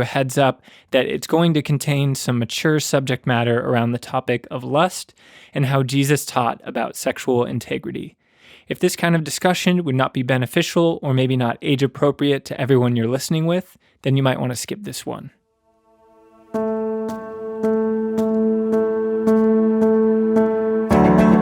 A heads up that it's going to contain some mature subject matter around the topic of lust and how Jesus taught about sexual integrity. If this kind of discussion would not be beneficial or maybe not age appropriate to everyone you're listening with, then you might want to skip this one.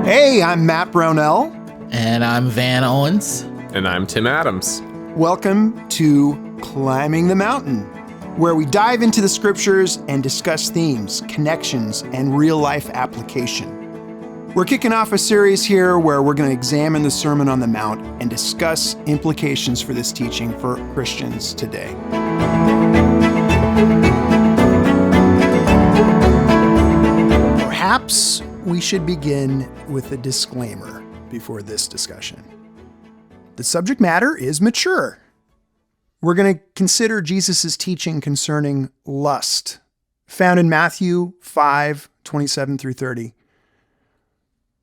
Hey, I'm Matt Brownell. And I'm Van Owens. And I'm Tim Adams. Welcome to Climbing the Mountain, where we dive into the scriptures and discuss themes, connections, and real-life application. We're kicking off a series here where we're going to examine the Sermon on the Mount and discuss implications for this teaching for Christians today. Perhaps we should begin with a disclaimer before this discussion. The subject matter is mature. We're going to consider Jesus' teaching concerning lust, found in Matthew 5:27 through 30.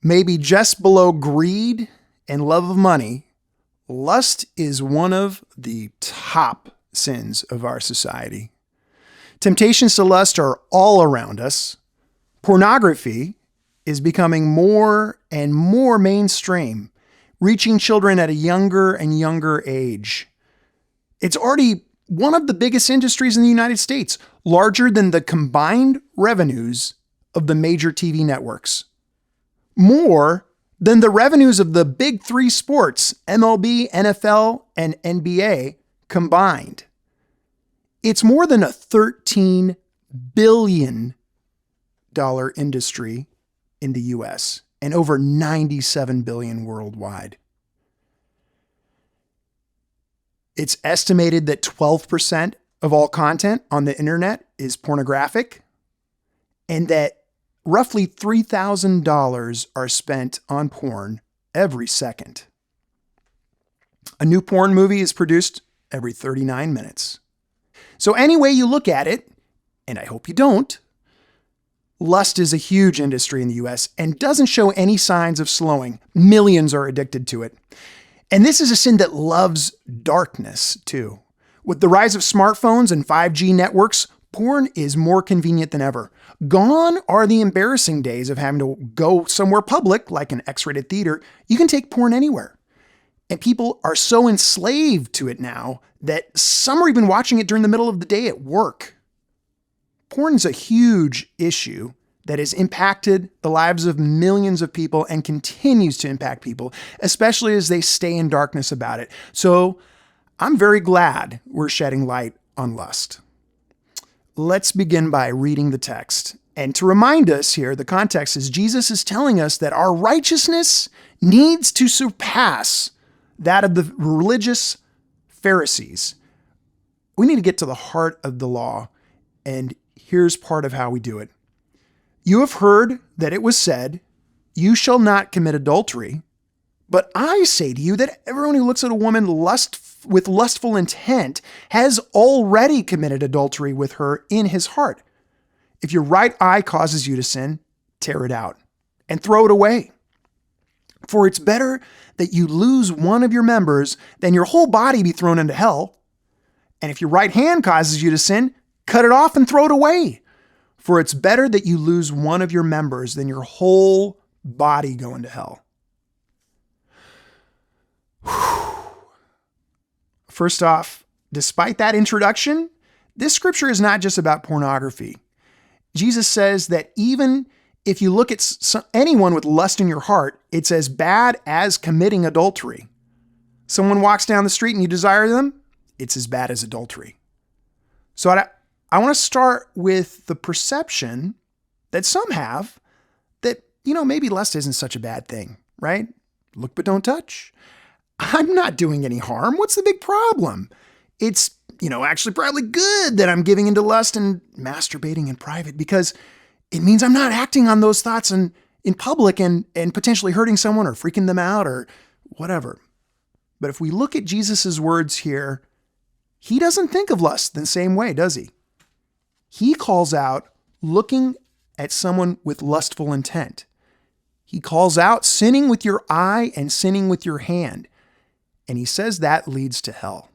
Maybe just below greed and love of money, lust is one of the top sins of our society. Temptations to lust are all around us. Pornography is becoming more and more mainstream, reaching children at a younger and younger age. It's already one of the biggest industries in the United States, larger than the combined revenues of the major TV networks. More than the revenues of the big three sports, MLB, NFL, and NBA combined. It's more than a $13 billion industry in the US and over $97 billion worldwide. It's estimated that 12% of all content on the internet is pornographic, and that roughly $3,000 are spent on porn every second. A new porn movie is produced every 39 minutes. So any way you look at it, and I hope you don't, lust is a huge industry in the US and doesn't show any signs of slowing. Millions are addicted to it. And this is a sin that loves darkness too. With the rise of smartphones and 5G networks, porn is more convenient than ever. Gone are the embarrassing days of having to go somewhere public, like an X-rated theater. You can take porn anywhere. And people are so enslaved to it now that some are even watching it during the middle of the day at work. Porn is a huge issue that has impacted the lives of millions of people and continues to impact people, especially as they stay in darkness about it. So I'm very glad we're shedding light on lust. Let's begin by reading the text. And to remind us here, the context is Jesus is telling us that our righteousness needs to surpass that of the religious Pharisees. We need to get to the heart of the law, and here's part of how we do it. You have heard that it was said, "You shall not commit adultery." But I say to you that everyone who looks at a woman with lustful intent has already committed adultery with her in his heart. If your right eye causes you to sin, tear it out and throw it away. For it's better that you lose one of your members than your whole body be thrown into hell. And if your right hand causes you to sin, cut it off and throw it away. For it's better that you lose one of your members than your whole body go into hell. First off, despite that introduction, this scripture is not just about pornography. Jesus says that even if you look at anyone with lust in your heart, it's as bad as committing adultery. Someone walks down the street and you desire them, it's as bad as adultery. So I want to start with the perception that some have that, maybe lust isn't such a bad thing, right? Look but don't touch. I'm not doing any harm. What's the big problem? It's, actually probably good that I'm giving into lust and masturbating in private because it means I'm not acting on those thoughts in public and potentially hurting someone or freaking them out or whatever. But if we look at Jesus's words here, he doesn't think of lust the same way, does he? He calls out looking at someone with lustful intent. He calls out sinning with your eye and sinning with your hand. And he says that leads to hell.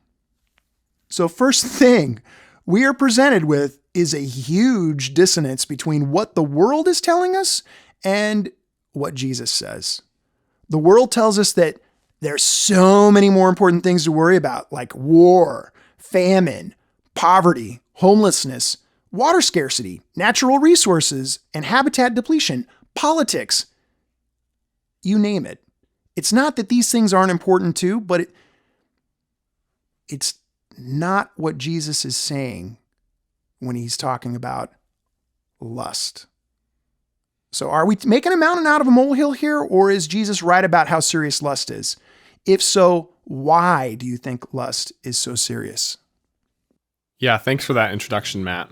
So first thing, we are presented with is a huge dissonance between what the world is telling us and what Jesus says. The world tells us that there's so many more important things to worry about, like war, famine, poverty, homelessness, water scarcity, natural resources, and habitat depletion, politics, you name it. It's not that these things aren't important too, but it's not what Jesus is saying when he's talking about lust. So are we making a mountain out of a molehill here, or is Jesus right about how serious lust is? If so, why do you think lust is so serious? Yeah, thanks for that introduction, Matt.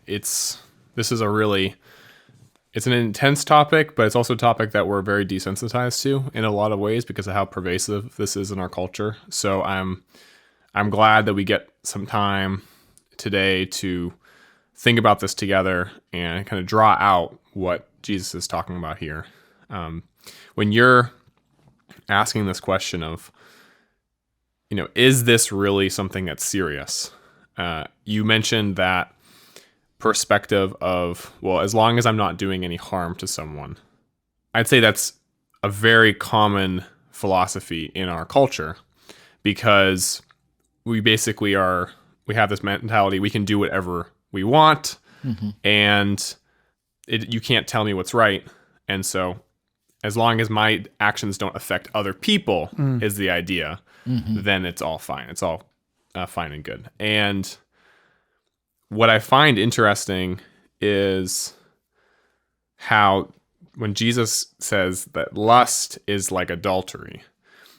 It's an intense topic, but it's also a topic that we're very desensitized to in a lot of ways because of how pervasive this is in our culture. So I'm glad that we get some time today to think about this together and kind of draw out what Jesus is talking about here. When you're asking this question of, is this really something that's serious? You mentioned that perspective of, well, as long as I'm not doing any harm to someone. I'd say that's a very common philosophy in our culture because we basically we have this mentality, we can do whatever we want, and you can't tell me what's right. And so as long as my actions don't affect other people is the idea, then it's all fine. It's all fine and good. And what I find interesting is how when Jesus says that lust is like adultery,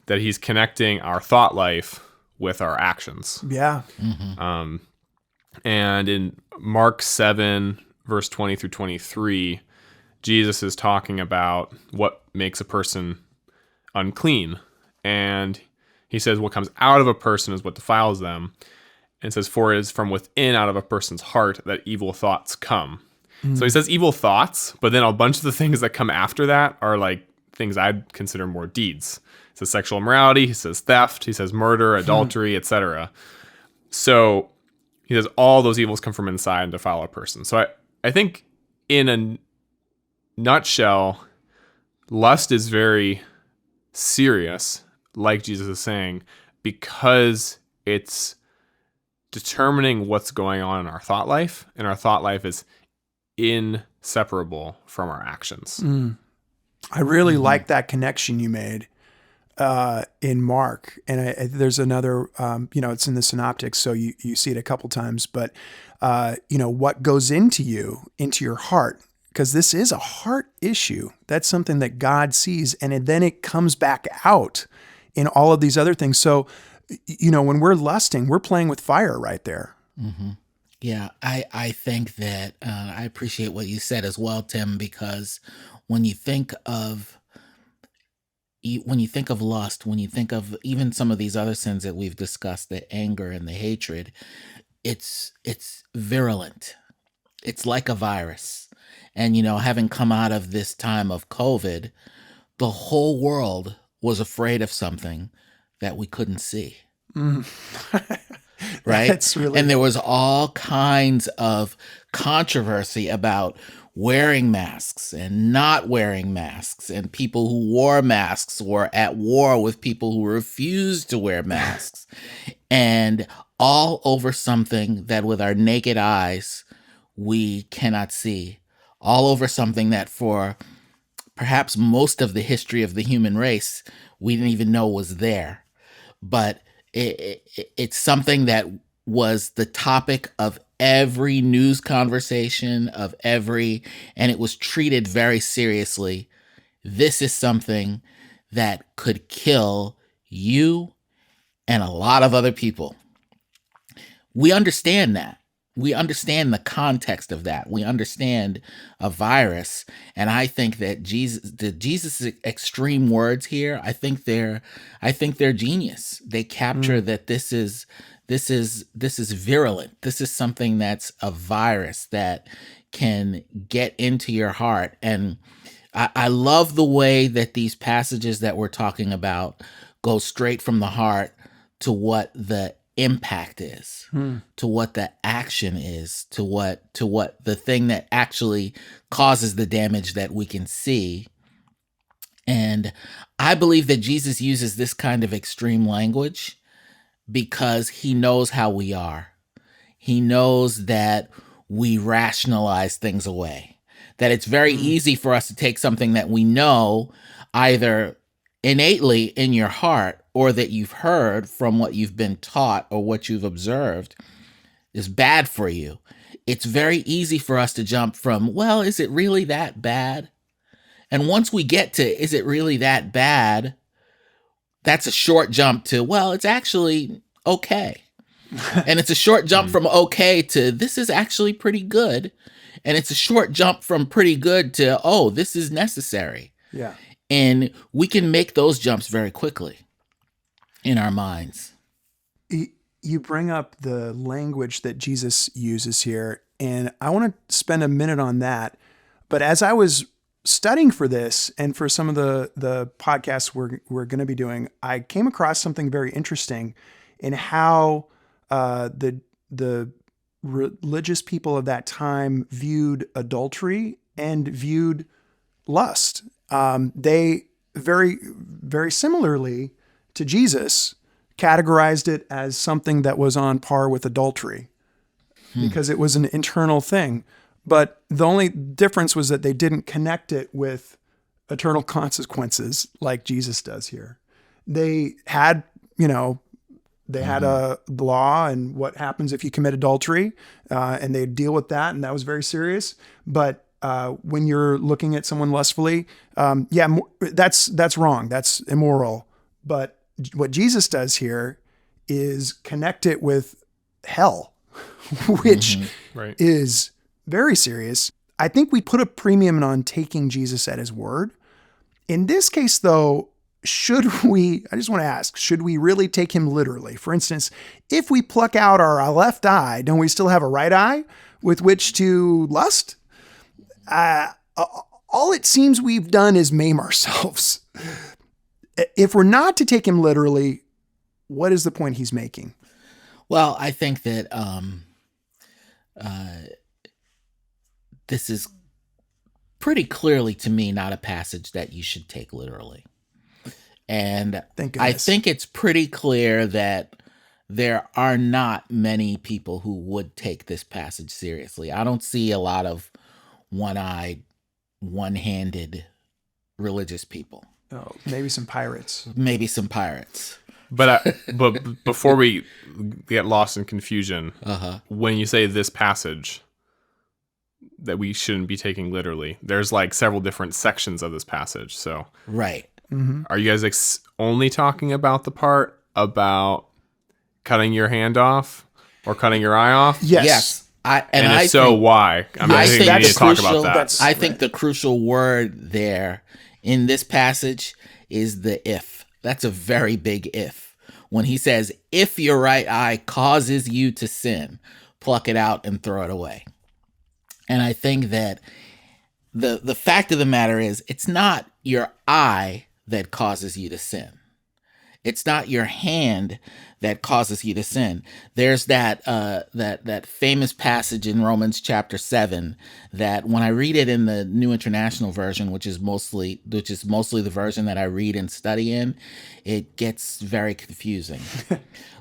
that he's connecting our thought life with our actions. Yeah. And in Mark 7, verse 20 through 23, Jesus is talking about what makes a person unclean. And he says what comes out of a person is what defiles them. And says, for it is from within, out of a person's heart, that evil thoughts come. So he says evil thoughts, but then a bunch of the things that come after that are like things I'd consider more deeds. He says sexual immorality, he says theft, he says murder, adultery, etc. So he says all those evils come from inside and defile a person. So I think in a nutshell, lust is very serious, like Jesus is saying, because it's determining what's going on in our thought life, and our thought life is inseparable from our actions. I really like that connection you made in Mark. And there's another, it's in the synoptics, so you see it a couple times, but, what goes into your heart, because this is a heart issue. That's something that God sees, and then it comes back out in all of these other things. So, when we're lusting, we're playing with fire right there. Yeah, I think that I appreciate what you said as well, Tim, because when you think of lust, when you think of even some of these other sins that we've discussed, the anger and the hatred, it's virulent. It's like a virus. And, having come out of this time of COVID, the whole world was afraid of something that we couldn't see. Right? That's really and there was all kinds of controversy about wearing masks and not wearing masks, and people who wore masks were at war with people who refused to wear masks, and all over something that with our naked eyes we cannot see, all over something that for perhaps most of the history of the human race we didn't even know was there. But it's something that was the topic of every news conversation, and it was treated very seriously. This is something that could kill you and a lot of other people. We understand that. We understand the context of that. We understand a virus. And I think that Jesus' extreme words here, I think they're genius. They capture that this is virulent. This is something that's a virus that can get into your heart. And I love the way that these passages that we're talking about go straight from the heart to what the impact is, to what the action is, to what the thing that actually causes the damage that we can see. And I believe that Jesus uses this kind of extreme language because he knows how we are. He knows that we rationalize things away, that it's very easy for us to take something that we know either innately in your heart or that you've heard from what you've been taught or what you've observed is bad for you. It's very easy for us to jump from, well, is it really that bad? And once we get to, is it really that bad? That's a short jump to, well, it's actually okay. And it's a short jump from okay to, this is actually pretty good. And it's a short jump from pretty good to, oh, this is necessary. Yeah. And we can make those jumps very quickly in our minds. You bring up the language that Jesus uses here, and I want to spend a minute on that. But as I was studying for this and for some of the podcasts we're going to be doing, I came across something very interesting in how the religious people of that time viewed adultery and viewed lust. They very, very similarly to Jesus categorized it as something that was on par with adultery because it was an internal thing. But the only difference was that they didn't connect it with eternal consequences like Jesus does here. They had, they had a law and what happens if you commit adultery, and they deal with that, and that was very serious. But when you're looking at someone lustfully, that's wrong. That's immoral. But what Jesus does here is connect it with hell, which is very serious. I think we put a premium on taking Jesus at his word. In this case, though, I just want to ask, should we really take him literally? For instance, if we pluck out our left eye, don't we still have a right eye with which to lust? All it seems we've done is maim ourselves. If we're not to take him literally, what is the point he's making? Well, I think that this is pretty clearly, to me, not a passage that you should take literally. And I think it's pretty clear that there are not many people who would take this passage seriously. I don't see a lot of one-eyed, one-handed religious people. Oh, maybe some pirates. But before we get lost in confusion, when you say this passage that we shouldn't be taking literally, there's like several different sections of this passage. So right. Are you guys only talking about the part about cutting your hand off or cutting your eye off? Yes. Why? I think we need to talk about that. I think the crucial word there in this passage is the if. That's a very big if. When he says, if your right eye causes you to sin, pluck it out and throw it away. And I think that the fact of the matter is, it's not your eye that causes you to sin. It's not your hand that causes you to sin. There's that famous passage in Romans chapter 7 that when I read it in the New International Version, which is mostly the version that I read and study in, it gets very confusing.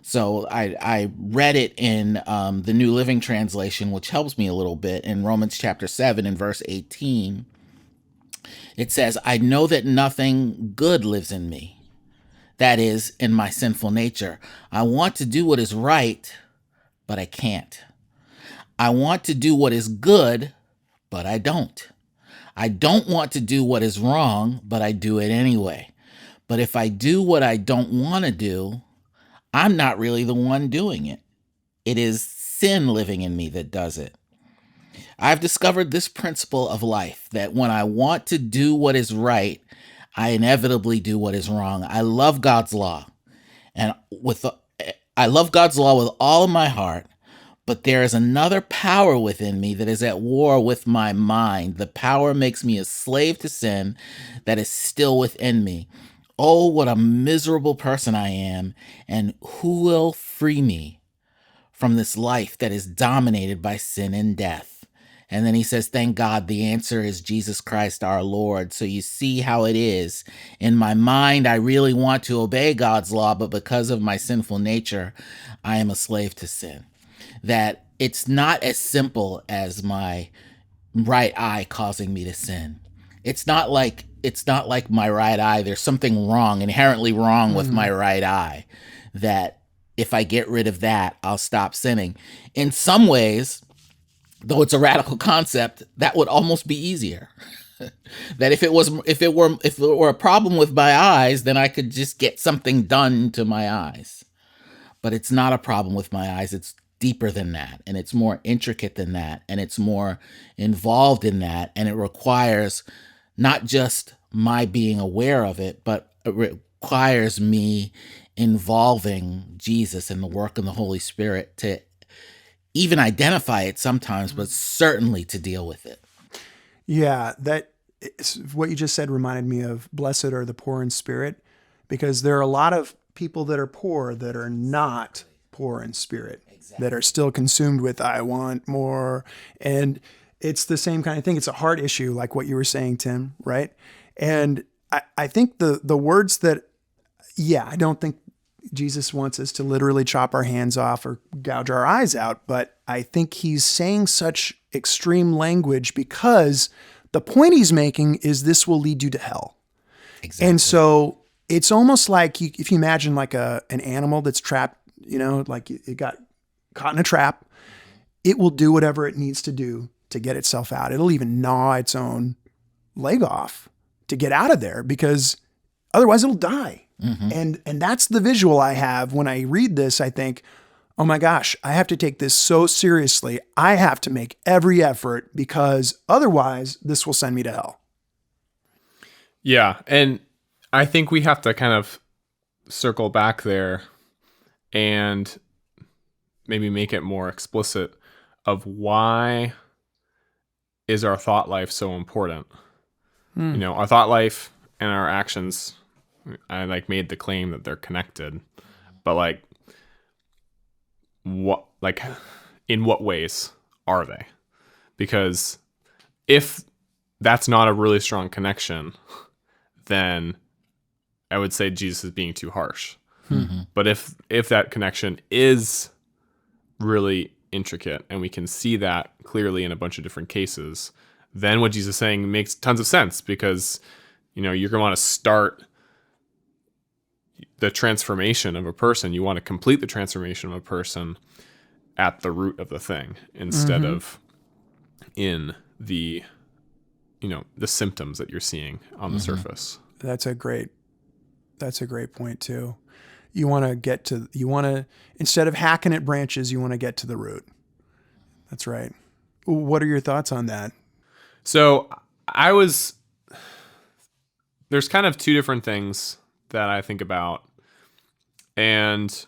So I read it in the New Living Translation, which helps me a little bit. In Romans chapter 7 and verse 18, it says, I know that nothing good lives in me. That is, in my sinful nature. I want to do what is right, but I can't. I want to do what is good, but I don't. I don't want to do what is wrong, but I do it anyway. But if I do what I don't want to do, I'm not really the one doing it. It is sin living in me that does it. I've discovered this principle of life, that when I want to do what is right, I inevitably do what is wrong. I love God's law, and I love God's law with all of my heart, but there is another power within me that is at war with my mind. The power makes me a slave to sin that is still within me. Oh, what a miserable person I am, and who will free me from this life that is dominated by sin and death? And then he says, thank God the answer is Jesus Christ our Lord. So you see how it is. In my mind, I really want to obey God's law, but because of my sinful nature, I am a slave to sin. That it's not as simple as my right eye causing me to sin. It's not like my right eye. There's something wrong, inherently wrong with my right eye, that if I get rid of that, I'll stop sinning. In some ways, though it's a radical concept, that would almost be easier. That if it were a problem with my eyes, then I could just get something done to my eyes. But it's not a problem with my eyes. It's deeper than that, and it's more intricate than that, and it's more involved in that, and it requires not just my being aware of it, but it requires me involving Jesus and the work of the Holy Spirit to even identify it sometimes, but certainly to deal with it. Yeah, what you just said reminded me of blessed are the poor in spirit, because there are a lot of people that are poor that are not poor in spirit, that are still consumed with, I want more. And it's the same kind of thing. It's a heart issue, like what you were saying, Tim, right? And I think the words that, I don't think Jesus wants us to literally chop our hands off or gouge our eyes out, but I think he's saying such extreme language because the point he's making is this will lead you to hell. Exactly. And so it's almost like if you imagine like an animal that's trapped, like it got caught in a trap, it will do whatever it needs to do to get itself out. It'll even gnaw its own leg off to get out of there because otherwise it'll die. Mm-hmm. And that's the visual I have when I read this. I think, oh my gosh, I have to take this so seriously. I have to make every effort because otherwise this will send me to hell. Yeah. And I think we have to kind of circle back there and maybe make it more explicit of why is our thought life so important? Our thought life and our actions, I made the claim that they're connected, but in what ways are they? Because if that's not a really strong connection, then I would say Jesus is being too harsh. Mm-hmm. But if that connection is really intricate and we can see that clearly in a bunch of different cases, then what Jesus is saying makes tons of sense because, you're going to want to start the transformation of a person. You want to complete the transformation of a person at the root of the thing instead of in the symptoms that you're seeing on the surface. That's a great point too. You want to, instead of hacking at branches, you want to get to the root. That's right. What are your thoughts on that? So there's kind of two different things that I think about. And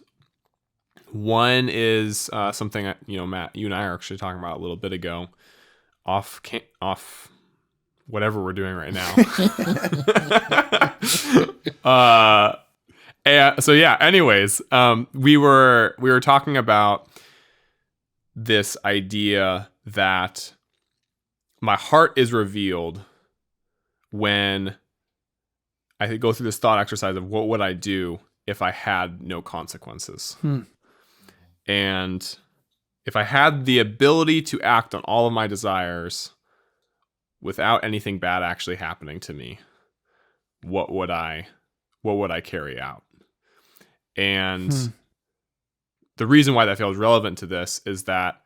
one is something that, Matt, you and I are actually talking about a little bit ago off whatever we're doing right now. Anyways, we were talking about this idea that my heart is revealed when I go through this thought exercise of what would I do if I had no consequences. And if I had the ability to act on all of my desires without anything bad actually happening to me, what would I carry out? And the reason why that feels relevant to this is that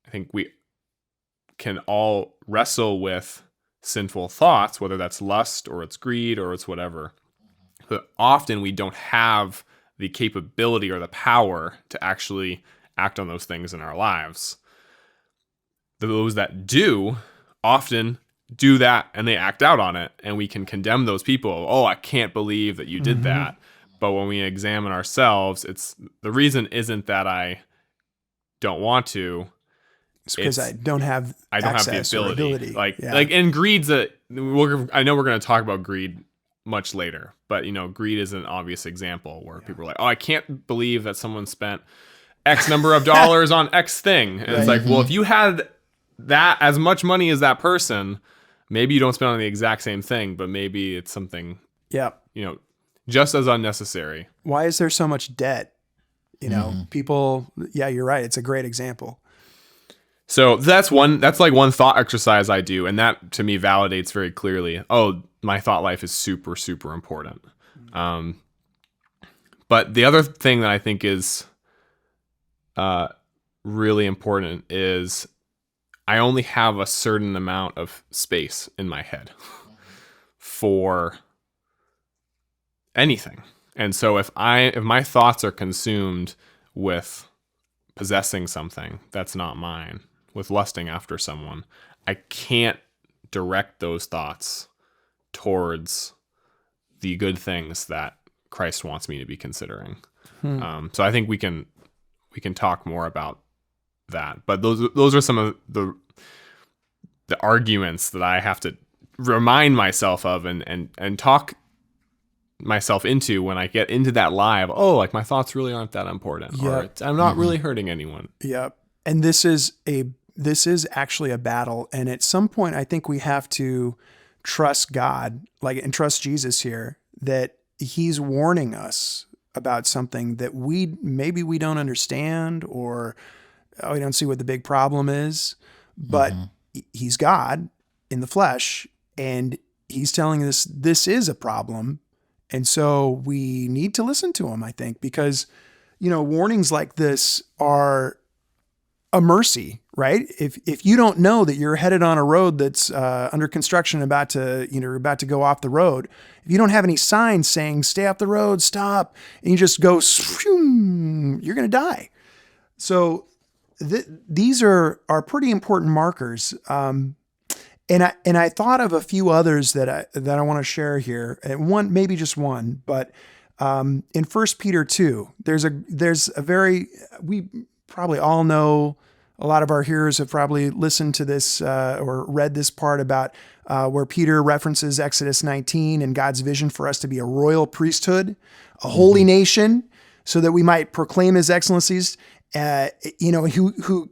I think we can all wrestle with sinful thoughts, whether that's lust or it's greed or it's whatever. But often we don't have the capability or the power to actually act on those things in our lives. Those that do often do that and they act out on it, and we can condemn those people. Oh, I can't believe that you did that. But when we examine ourselves, the reason isn't that I don't want to. It's because I don't have the ability. And greed's I know we're going to talk about greed much later. But, greed is an obvious example where people are like, oh, I can't believe that someone spent X number of dollars on X thing. And it's like, well, if you had that as much money as that person, maybe you don't spend on the exact same thing, but maybe it's something, Yeah. just as unnecessary. Why is there so much debt? People, yeah, you're right. It's a great example. So that's one thought exercise I do. And that to me validates very clearly, oh, my thought life is super, super important. But the other thing that I think is really important is I only have a certain amount of space in my head for anything. And so if my thoughts are consumed with possessing something that's not mine, with lusting after someone, I can't direct those thoughts towards the good things that Christ wants me to be considering. So I think we can talk more about that. But those are some of the arguments that I have to remind myself of and talk myself into when I get into that lie of, oh, like my thoughts really aren't that important, or I'm not really hurting anyone. Yeah. And this is actually a battle. And at some point, I think we have to trust God, and trust Jesus here, that he's warning us about something that maybe we don't understand, or we don't see what the big problem is, but he's God in the flesh, and he's telling us this is a problem. And so we need to listen to him, I think, because, warnings like this are a mercy, right? If you don't know that you're headed on a road that's under construction, about to go off the road, if you don't have any signs saying stay off the road, stop, and you just go, you're going to die. So these are pretty important markers. And I thought of a few others that I want to share here. And one, maybe just one, but in 1 Peter 2, there's a very, we probably all know, a lot of our hearers have probably listened to this or read this part about where Peter references Exodus 19 and God's vision for us to be a royal priesthood, a holy nation, so that we might proclaim his excellencies, who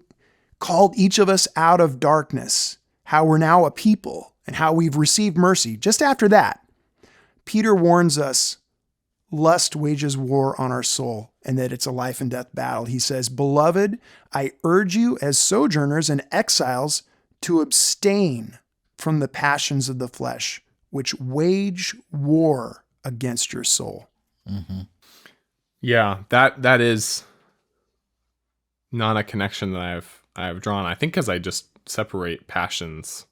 called each of us out of darkness, how we're now a people and how we've received mercy. Just after that, Peter warns us, lust wages war on our soul, and that it's a life and death battle. He says, "Beloved, I urge you as sojourners and exiles to abstain from the passions of the flesh, which wage war against your soul." Yeah, that is not a connection that I've drawn. I think because I just separate passions.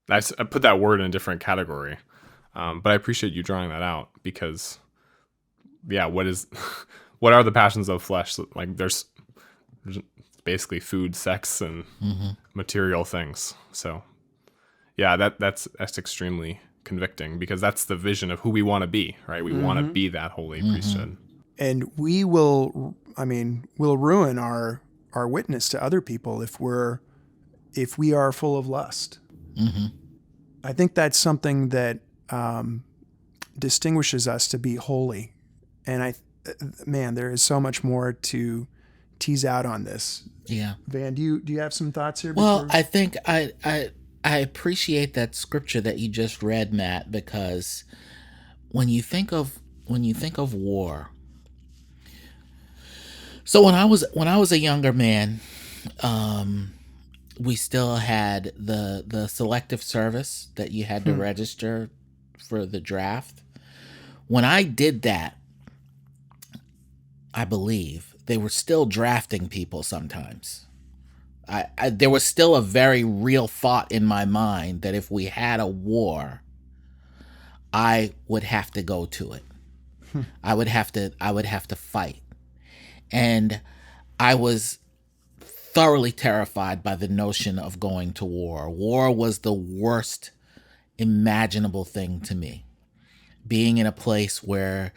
I put that word in a different category, but I appreciate you drawing that out, because what are the passions of flesh? Like there's basically food, sex, and material things. So yeah, that's extremely convicting, because that's the vision of who we want to be, right? We want to be that holy priesthood. And we'll ruin our witness to other people if we are full of lust. I think that's something that distinguishes us to be holy. And there is so much more to tease out on this. Yeah. Van, do you have some thoughts here? Well, I think I appreciate that scripture that you just read, Matt, because when you think of war. So when I was a younger man, we still had the selective service that you had to register for the draft. When I did that, I believe they were still drafting people sometimes. There was still a very real thought in my mind that if we had a war, I would have to go to it. I would have to fight. And I was thoroughly terrified by the notion of going to war. War was the worst imaginable thing to me. Being in a place where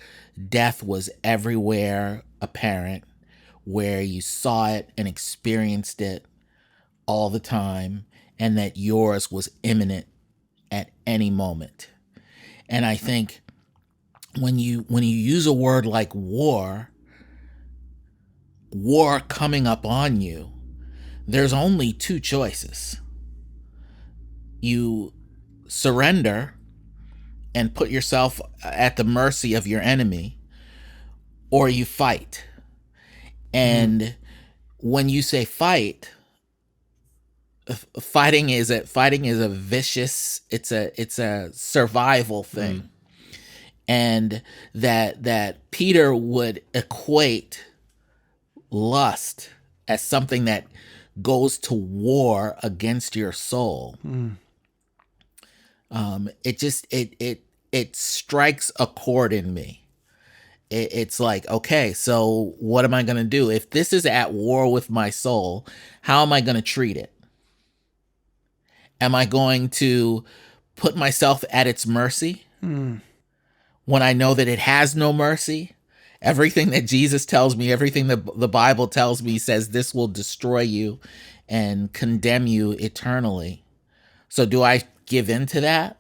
death was everywhere apparent, where you saw it and experienced it all the time, and that yours was imminent at any moment. And I think when you use a word like war coming up on you, there's only two choices. You surrender and put yourself at the mercy of your enemy, or you fight. And when you say fight, fighting is a vicious, it's a survival thing. And that Peter would equate lust as something that goes to war against your soul. It strikes a chord in me. It's like, okay, so what am I going to do? If this is at war with my soul, how am I going to treat it? Am I going to put myself at its mercy when I know that it has no mercy? Everything that Jesus tells me, everything that the Bible tells me says this will destroy you and condemn you eternally. So do I give in to that?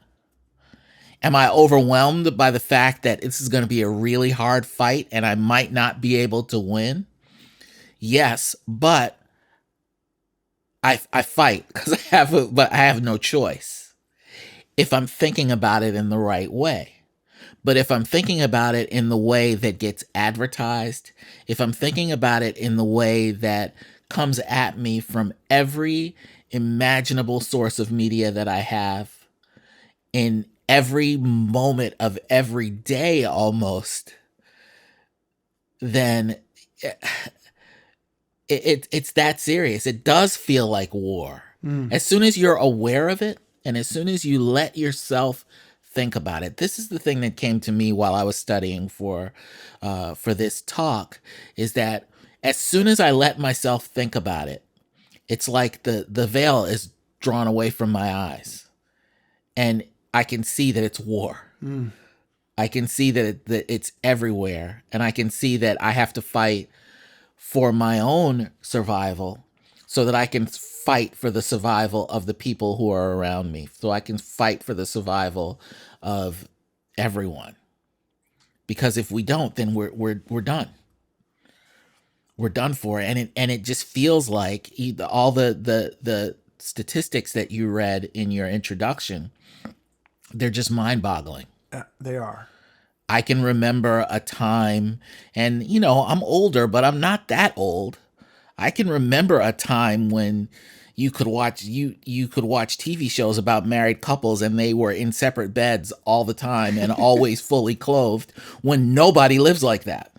Am I overwhelmed by the fact that this is going to be a really hard fight and I might not be able to win? Yes, but I fight because I have no choice if I'm thinking about it in the right way. But if I'm thinking about it in the way that gets advertised, if I'm thinking about it in the way that comes at me from every imaginable source of media that I have, in every moment of every day almost, then it's that serious. It does feel like war. As soon as you're aware of it, and as soon as you let yourself think about it. This is the thing that came to me while I was studying for this talk, is that as soon as I let myself think about it, it's like the veil is drawn away from my eyes, and I can see that it's war. I can see that it's everywhere, and I can see that I have to fight for my own survival so that I can fight for the survival of the people who are around me, so I can fight for the survival of everyone. Because if we don't, then we're done. We're done for, and it just feels like all the statistics that you read in your introduction, they're just mind-boggling. They are. I can remember a time, and I'm older, but I'm not that old. I can remember a time when you could watch TV shows about married couples and they were in separate beds all the time and always fully clothed, when nobody lives like that.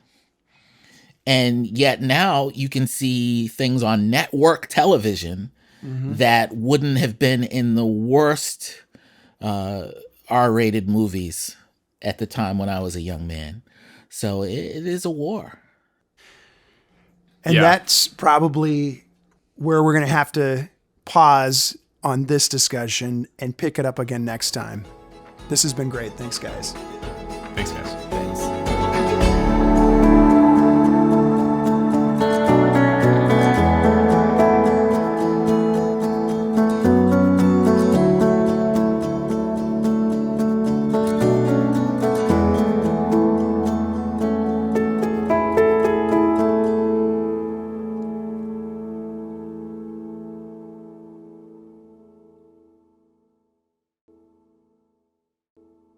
And yet now you can see things on network television that wouldn't have been in the worst R-rated movies at the time when I was a young man. So it is a war. And that's probably where we're going to have to pause on this discussion and pick it up again next time. This has been great. Thanks, guys. Thanks, guys.